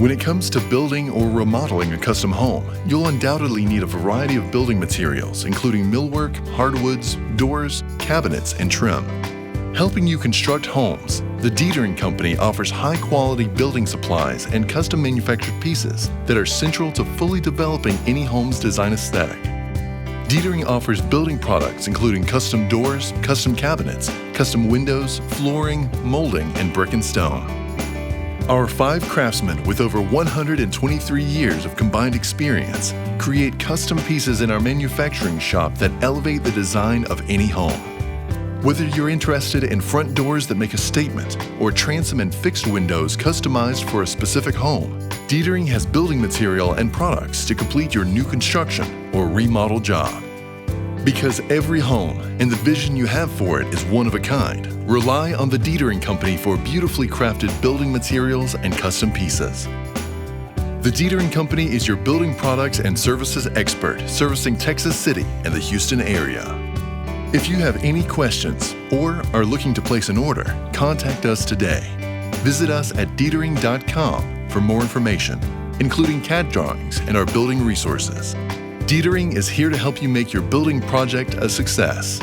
When it comes to building or remodeling a custom home, you'll undoubtedly need a variety of building materials, including millwork, hardwoods, doors, cabinets, and trim. Helping you construct homes, the Detering Company offers high-quality building supplies and custom manufactured pieces that are central to fully developing any home's design aesthetic. Detering offers building products including custom doors, custom cabinets, custom windows, flooring, molding, and brick and stone. Our 5 craftsmen with over 123 years of combined experience create custom pieces in our manufacturing shop that elevate the design of any home. Whether you're interested in front doors that make a statement or transom and fixed windows customized for a specific home, Detering has building material and products to complete your new construction or remodel job. Because every home and the vision you have for it is one of a kind, rely on the Detering Company for beautifully crafted building materials and custom pieces. The Detering Company is your building products and services expert servicing Texas City and the Houston area. If you have any questions or are looking to place an order, contact us today. Visit us at detering.com for more information, including CAD drawings and our building resources. Detering is here to help you make your building project a success.